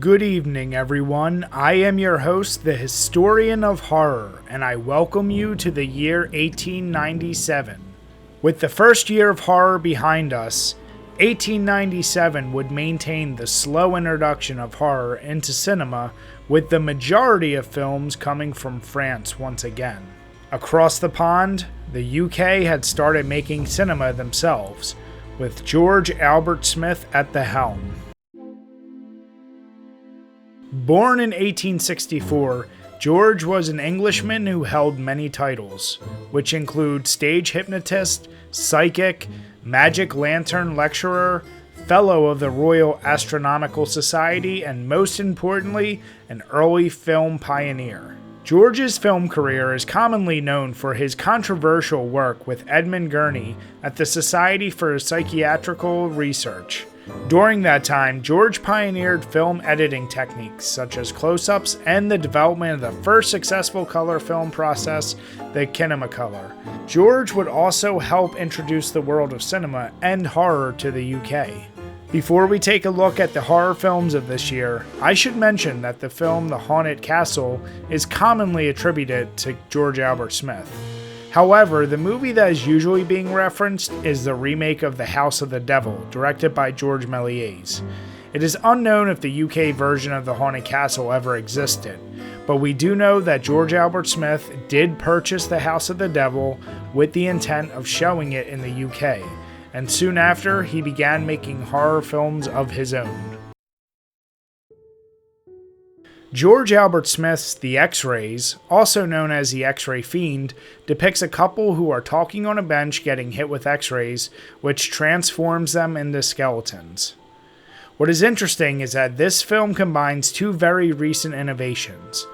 Good evening, everyone. I am your host, the Historian of Horror, and I welcome you to the year 1897. With the first year of horror behind us, 1897 would maintain the slow introduction of horror into cinema, with the majority of films coming from France once again. Across the pond, the UK had started making cinema themselves, with George Albert Smith at the helm. Born in 1864, George was an Englishman who held many titles, which include stage hypnotist, psychic, magic lantern lecturer, fellow of the Royal Astronomical Society, and most importantly, an early film pioneer. George's film career is commonly known for his controversial work with Edmund Gurney at the Society for Psychiatrical Research. During that time, George pioneered film editing techniques such as close-ups and the development of the first successful color film process, the Kinemacolor. George would also help introduce the world of cinema and horror to the UK. Before we take a look at the horror films of this year, I should mention that the film The Haunted Castle is commonly attributed to George Albert Smith. However, the movie that is usually being referenced is the remake of The House of the Devil, directed by George Méliès. It is unknown if the UK version of The Haunted Castle ever existed, but we do know that George Albert Smith did purchase The House of the Devil with the intent of showing it in the UK, and soon after, he began making horror films of his own. George Albert Smith's The X-Rays, also known as The X-Ray Fiend, depicts a couple who are talking on a bench getting hit with X-rays, which transforms them into skeletons. What is interesting is that this film combines two very recent innovations: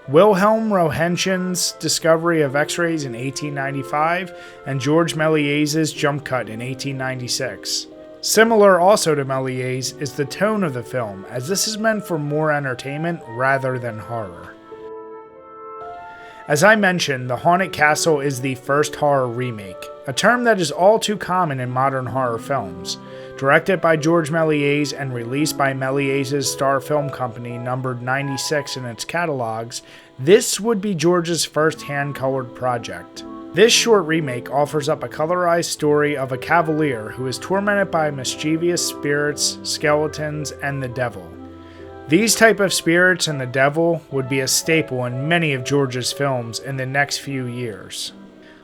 Wilhelm Röntgen's discovery of X-rays in 1895 and George Méliès's jump cut in 1896. Similar also to Méliès is the tone of the film, as this is meant for more entertainment rather than horror. As I mentioned, The Haunted Castle is the first horror remake, a term that is all too common in modern horror films. Directed by George Méliès and released by Méliès's Star Film Company, numbered 96 in its catalogs, this would be George's first hand-colored project. This short remake offers up a colorized story of a cavalier who is tormented by mischievous spirits, skeletons, and the devil. These type of spirits and the devil would be a staple in many of George's films in the next few years.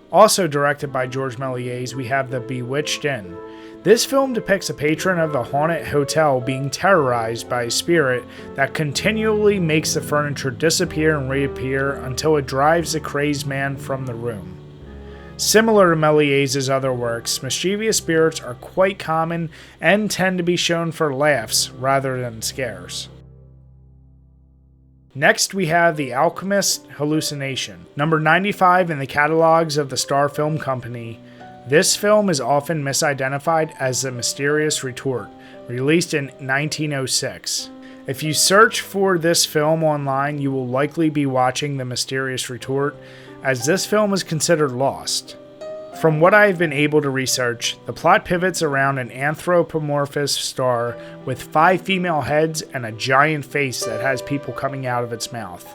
Also directed by George Méliès, we have The Bewitched Inn. This film depicts a patron of a haunted hotel being terrorized by a spirit that continually makes the furniture disappear and reappear until it drives the crazed man from the room. Similar to Méliès's other works, mischievous spirits are quite common and tend to be shown for laughs rather than scares. Next, we have The Alchemist's Hallucination, number 95 in the catalogs of the Star Film Company. This film is often misidentified as The Mysterious Retort, released in 1906. If you search for this film online, you will likely be watching The Mysterious Retort, as this film is considered lost. From what I have been able to research, the plot pivots around an anthropomorphous star with 5 female heads and a giant face that has people coming out of its mouth.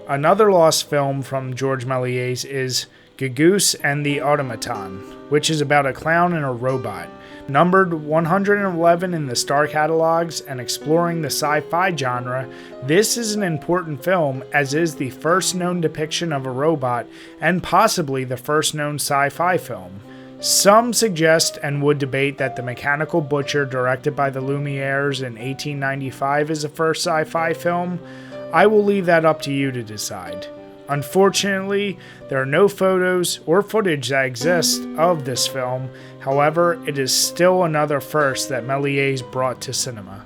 Another lost film from George Méliès is Gauguin and the Automaton, which is about a clown and a robot. Numbered 111 in the Star catalogs and exploring the sci-fi genre, this is an important film as is the first known depiction of a robot and possibly the first known sci-fi film. Some suggest and would debate that The Mechanical Butcher, directed by the Lumieres in 1895, is the first sci-fi film. I will leave that up to you to decide. Unfortunately, there are no photos or footage that exist of this film. However, it is still another first that Méliès brought to cinema.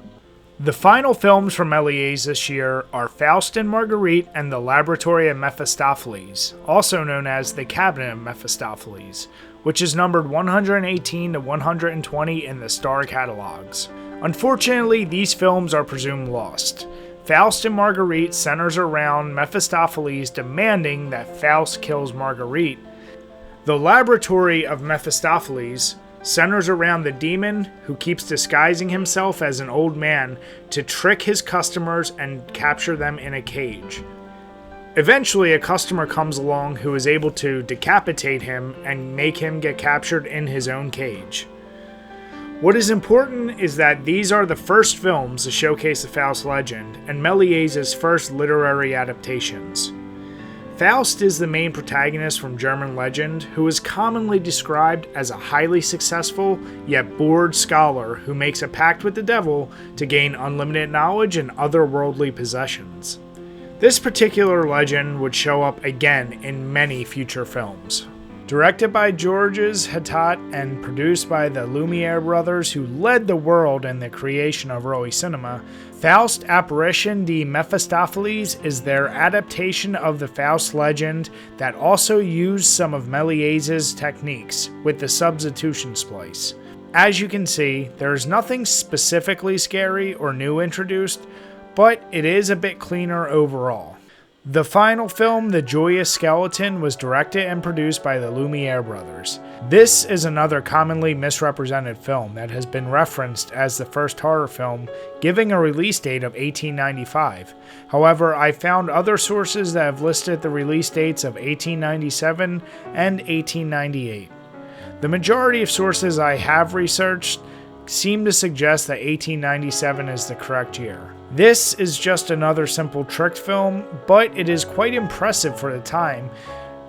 The final films from Méliès this year are Faust and Marguerite and The Laboratory of Mephistopheles, also known as The Cabinet of Mephistopheles, which is numbered 118 to 120 in the Star catalogs. Unfortunately, these films are presumed lost. Faust and Marguerite centers around Mephistopheles demanding that Faust kills Marguerite. The Laboratory of Mephistopheles centers around the demon who keeps disguising himself as an old man to trick his customers and capture them in a cage. Eventually, a customer comes along who is able to decapitate him and make him get captured in his own cage. What is important is that these are the first films to showcase the Faust legend and Méliès's first literary adaptations. Faust is the main protagonist from German legend who is commonly described as a highly successful yet bored scholar who makes a pact with the devil to gain unlimited knowledge and otherworldly possessions. This particular legend would show up again in many future films. Directed by Georges Hatat and produced by the Lumiere brothers who led the world in the creation of early cinema, Faust Apparition de Mephistopheles is their adaptation of the Faust legend that also used some of Méliès's techniques with the substitution splice. As you can see, there is nothing specifically scary or new introduced, but it is a bit cleaner overall. The final film, The Joyous Skeleton, was directed and produced by the Lumiere brothers. This is another commonly misrepresented film that has been referenced as the first horror film, giving a release date of 1895. However, I found other sources that have listed the release dates of 1897 and 1898. The majority of sources I have researched seem to suggest that 1897 is the correct year. This is just another simple tricked film, but it is quite impressive for the time,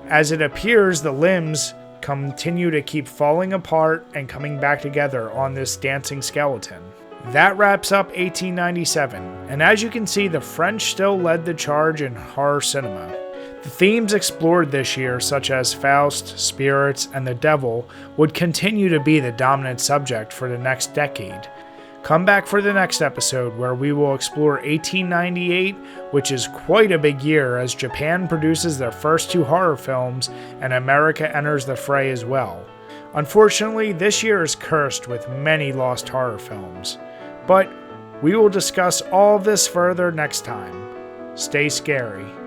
as it appears the limbs continue to keep falling apart and coming back together on this dancing skeleton. That wraps up 1897, and as you can see, the French still led the charge in horror cinema. The themes explored this year, such as Faust, spirits, and the devil, would continue to be the dominant subject for the next decade. Come back for the next episode where we will explore 1898, which is quite a big year as Japan produces their first 2 horror films and America enters the fray as well. Unfortunately, this year is cursed with many lost horror films. But we will discuss all of this further next time. Stay scary.